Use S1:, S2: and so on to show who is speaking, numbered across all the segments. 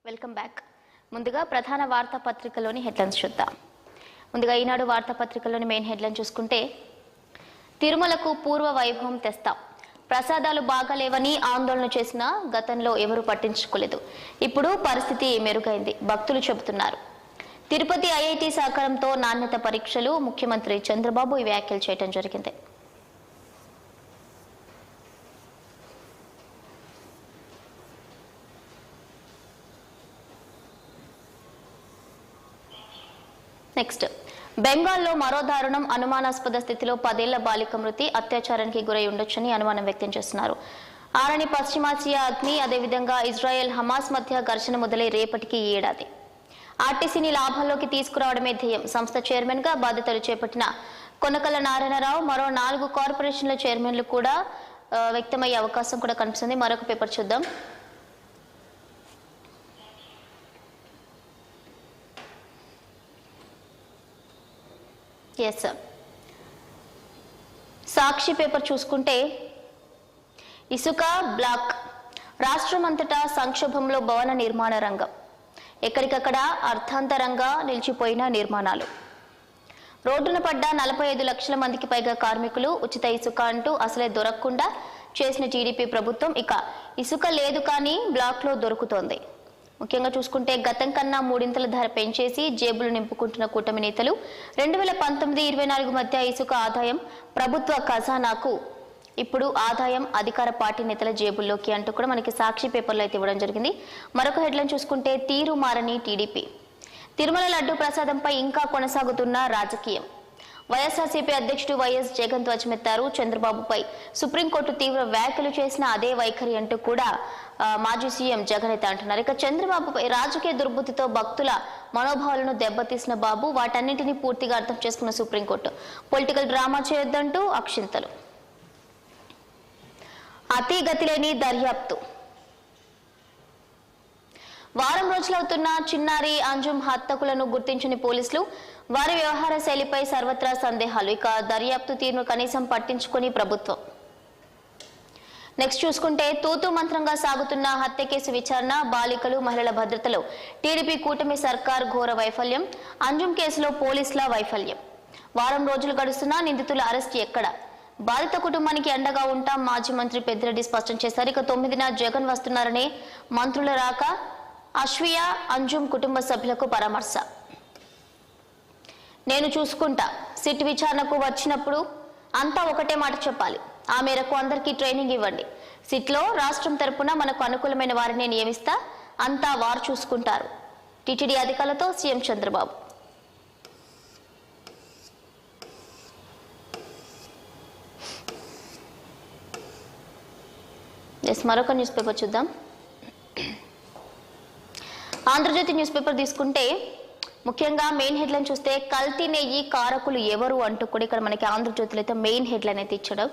S1: Welcome back. ముందుగా ప్రధాన వార్తాపత్రికలోని headlines చూద్దాం. ముందుగా ఈనాడు వార్తాపత్రికలోని మెయిన్ హెడ్లైన్ చూసుకుంటే, తిరుమలకు పూర్వ వైభవం తెస్తాం, ప్రసాదాలు బాగాలేవని ఆందోళన చేసిన గతంలో ఎవరు పట్టించుకోలేదు, ఇప్పుడు పరిస్థితి మెరుగైంది భక్తులు చెబుతున్నారు. తిరుపతి ఐఐటి సహకారంతో నాణ్యత పరీక్షలు, ముఖ్యమంత్రి చంద్రబాబు ఈ వ్యాఖ్యలు చేయడం జరిగింది. నెక్స్ట్, బెంగాల్లో మరో దారుణం, అనుమానాస్పద స్థితిలో 10 ఏళ్ల బాలిక మృతి, అత్యాచారానికి గురై ఉండొచ్చని అనుమానం వ్యక్తం చేస్తున్నారు. ఆరని పశ్చిమాసియా అగ్ని, అదేవిధంగా ఇజ్రాయెల్ హమాస్ మధ్య ఘర్షణ మొదలై రేపటికి ఏడాది. ఆర్టీసీని లాభాల్లోకి తీసుకురావడమే ధ్యేయం, సంస్థ చైర్మన్ గా బాధ్యతలు చేపట్టిన కొనకల నారాయణరావు. మరో 4 కార్పొరేషన్ల చైర్మన్లు కూడా వ్యక్తమయ్యే అవకాశం కూడా కనిపిస్తుంది. మరొక పేపర్ చూద్దాం. ఎస్, సాక్షి పేపర్ చూసుకుంటే, ఇసుక బ్లాక్, రాష్ట్రమంతటా సంక్షోభంలో భవన నిర్మాణ రంగం, ఎక్కడికక్కడ అర్థాంతరంగా నిలిచిపోయిన నిర్మాణాలు. రోడ్డున పడ్డ 45 లక్షల మందికి పైగా కార్మికులు, ఉచిత ఇసుక అంటూ అసలే దొరకకుండా చేసిన టీడీపీ ప్రభుత్వం ఇక ఇసుక లేదు కానీ బ్లాక్లో దొరుకుతోంది. ముఖ్యంగా చూసుకుంటే, గతం కన్నా 3 ధర పెంచేసి జేబులు నింపుకుంటున్న కూటమి నేతలు. 2019-24 మధ్య ఇసుక ఆదాయం ప్రభుత్వ ఖజానాకు, ఇప్పుడు ఆదాయం అధికార పార్టీ నేతల జేబుల్లోకి అంటూ కూడా మనకి సాక్షి పేపర్లో అయితే ఇవ్వడం జరిగింది. మరొక హెడ్లైన్ చూసుకుంటే, తీరు మారని టీడీపీ, తిరుమల లడ్డు ప్రసాదంపై ఇంకా కొనసాగుతున్న రాజకీయం. వైఎస్ఆర్సీపీ అధ్యక్షుడు వైఎస్ జగన్ ధ్వజమెత్తారు. చంద్రబాబుపై సుప్రీంకోర్టు తీవ్ర వ్యాఖ్యలు చేసిన అదే వైఖరి అంటూ కూడా మాజీ సీఎం జగన్ అయితే అంటున్నారు. ఇక చంద్రబాబుపై రాజకీయ దుర్బుద్ధితో భక్తుల మనోభావాలను దెబ్బతీసిన బాబు, వాటన్నింటినీ పూర్తిగా అర్థం చేసుకున్న సుప్రీంకోర్టు పొలిటికల్ డ్రామా చేయొద్దంటూ అక్షింతలు. అతి గతిలేని దర్యాప్తు, వారం రోజులవుతున్న చిన్నారి అంజుమ్ హత్యకులను గుర్తించని పోలీసులు, వారి వ్యవహార శైలిపై సర్వత్రా సందేహాలు. ఇక దర్యాప్తు తీరును కనీసం పట్టించుకొని ప్రభుత్వం. నెక్స్ట్ చూసుకుంటే, తూతూ మంత్రంగా సాగుతున్న హత్య కేసు విచారణ, బాలికలు మహిళల భద్రతలో టీడీపీ కూటమి సర్కార్ ఘోర వైఫల్యం, అంజుమ్ కేసులో పోలీసుల వైఫల్యం. వారం రోజులు గడుస్తున్నా నిందితుల అరెస్ట్ ఎక్కడ? బాధిత కుటుంబానికి అండగా ఉంటాం మాజీ మంత్రి పెద్దిరెడ్డి స్పష్టం చేశారు. ఇక 9న జగన్ వస్తున్నారనే మంత్రుల రాక, అశ్వియ అంజుమ్ కుటుంబ సభ్యులకు పరామర్శ. నేను చూసుకుంటా, సిట్ విచారణకు వచ్చినప్పుడు అంతా ఒకటే మాట చెప్పాలి, ఆ మేరకు అందరికీ ట్రైనింగ్ ఇవ్వండి. సిట్లో రాష్ట్రం తరపున మనకు అనుకూలమైన వారిని నియమిస్తా, అంతా వారు చూసుకుంటారు. టీటీడీ అధికారులతో సీఎం చంద్రబాబు. మరొక న్యూస్ పేపర్ చూద్దాం. ఆంధ్రజ్యోతి న్యూస్ పేపర్ తీసుకుంటే, ముఖ్యంగా మెయిన్ హెడ్లైన్ చూస్తే, కల్తీ నెయ్యి కారకులు ఎవరు అంటూ కూడా ఇక్కడ మనకి ఆంధ్రజ్యోతిలో అయితే మెయిన్ హెడ్లైన్ అయితే ఇచ్చడం.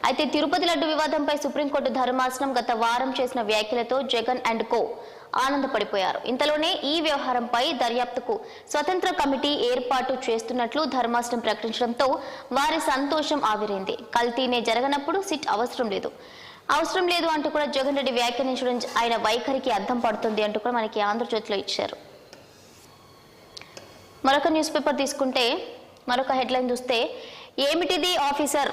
S1: అయితే తిరుపతి లడ్డు వివాదంపై సుప్రీంకోర్టు ధర్మాసనం గత వారం చేసిన వ్యాఖ్యలతో జగన్ అండ్ కో ఆనందపడిపోయారు. ఇంతలోనే ఈ వ్యవహారంపై దర్యాప్తుకు స్వతంత్ర కమిటీ ఏర్పాటు చేస్తున్నట్లు ధర్మాసనం ప్రకటించడంతో వారి సంతోషం ఆవిరైంది. కల్తీనే జరగనప్పుడు సిట్ అవసరం లేదు అంటూ కూడా జగన్ రెడ్డి వ్యాఖ్యానించడం ఆయన వైఖరికి అర్థం పడుతుంది అంటూ కూడా మనకి ఆంధ్రజ్యోతిలో ఇచ్చారు. మరొక న్యూస్ పేపర్ తీసుకుంటే, మరొక హెడ్లైన్ చూస్తే, ఏమిటిది ఆఫీసర్,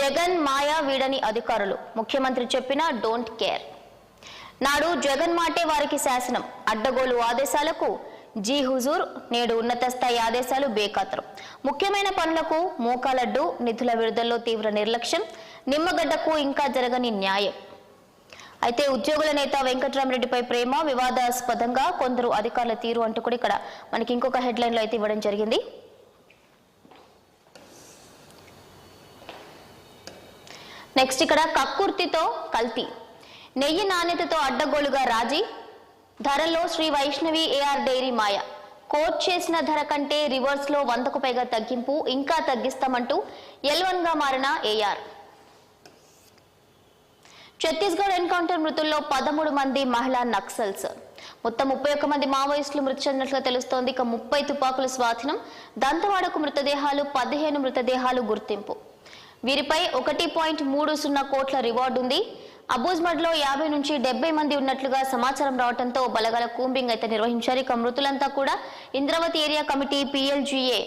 S1: జగన్ మాయా వీడని అధికారులు, ముఖ్యమంత్రి చెప్పినా డోంట్ కేర్. నాడు జగన్ మాటే వారికి శాసనం, అడ్డగోలు ఆదేశాలకు జీ హుజూర్, నేడు ఉన్నత స్థాయి ఆదేశాలు బేఖాతరు. ముఖ్యమైన పనులకు మోకాలడ్డు, నిధుల విడుదలలో తీవ్ర నిర్లక్ష్యం, నిమ్మగడ్డకు ఇంకా జరగని న్యాయం. అయితే ఉద్యోగుల నేత వెంకట్రామరెడ్డిపై ప్రేమ, వివాదాస్పదంగా కొందరు అధికారుల తీరు అంటూ కూడా ఇక్కడ మనకి ఇంకొక హెడ్లైన్ లో అయితే ఇవ్వడం జరిగింది. నెక్స్ట్, ఇక్కడ కక్కుర్తితో కల్తీ, నెయ్యి నాణ్యతతో అడ్డగోలుగా రాజీ, ధరల్లో శ్రీ వైష్ణవి ఏఆర్ డైరీ మాయ, కోట్ చేసిన ధర కంటే రివర్స్ లో 100కు పైగా తగ్గింపు, ఇంకా తగ్గిస్తామంటూ L1 గా మారిన ఏఆర్. ఛత్తీస్గఢ్ ఎన్కౌంటర్ మృతుల్లో 13 మంది మహిళా నక్సల్స్, మొత్తం 31 మంది మావోయిస్టులు మృతి చెందినట్లుగా తెలుస్తోంది. ఇక 30 తుపాకుల స్వాధీనం, దంతవాడకు మృతదేహాలు, 15 మృతదేహాలు గుర్తింపు. వీరిపై 1.30 కోట్ల రివార్డు ఉంది. అబూజ్మడ్లో 50 నుంచి 70 మంది ఉన్నట్లుగా సమాచారం రావడంతో బలగాల కూంబింగ్ అయితే నిర్వహించారు. ఇక మృతులంతా కూడా Indravati area committee PLGA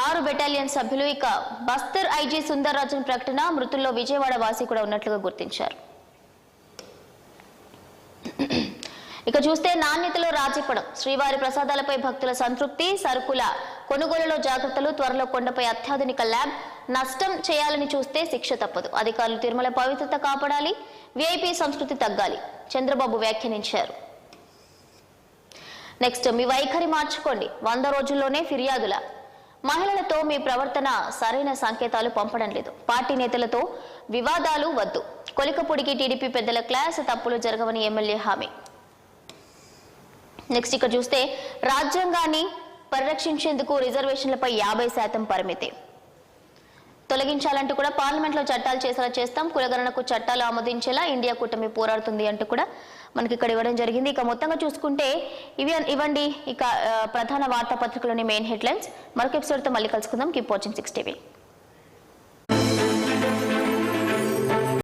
S1: 6 battalion సభ్యులు. ఇక బస్తర్ ఐజీ సుందర్ రాజన్ ప్రకటన, మృతుల్లో విజయవాడ వాసి కూడా ఉన్నట్లుగా గుర్తించారు. ఇక చూస్తే నాణ్యతలో రాజీపడం, శ్రీవారి ప్రసాదాలపై భక్తుల సంతృప్తి, సరుకుల కొనుగోలులో జాగ్రత్తలు, త్వరలో కొండపై అత్యాధునిక ల్యాబ్, నష్టం చేయాలని చూస్తే శిక్ష తప్పదు, అధికారులు తిరుమల పవిత్రత కాపాడాలి, VIP సంస్కృతి తగ్గాలి, చంద్రబాబు వ్యాఖ్యానించారు. నెక్స్ట్, మీ వైఖరి మార్చుకోండి, 100 రోజుల్లోనే ఫిర్యాదుల, మహిళలతో మీ ప్రవర్తన సరైన సంకేతాలు పంపడం లేదు, పార్టీ నేతలతో వివాదాలు వద్దు, కొలికపొడికి టీడీపీ పెద్దల క్లాస్, తప్పులు జరగవని ఎమ్మెల్యే హామీ. నెక్స్ట్, ఇక్కడ చూస్తే రాజ్యాంగాన్ని పరిరక్షించేందుకు రిజర్వేషన్లపై 50% పరిమితి తొలగించాలంటూ కూడా పార్లమెంట్లో చట్టాలు చేసేలా చేస్తాం, కులగణనకు చట్టాలు ఆమోదించేలా ఇండియా కూటమి పోరాడుతుంది అంటూ కూడా మనకి ఇక్కడ ఇవ్వడం జరిగింది. ఇక మొత్తంగా చూసుకుంటే ఇవ్వండి ఇక ప్రధాన వార్తాపత్రికలోని మెయిన్ హెడ్లైన్స్. మరొక ఎపిసోడ్తో మళ్ళీ కలుసుకుందాం. Keep watching 6 TV.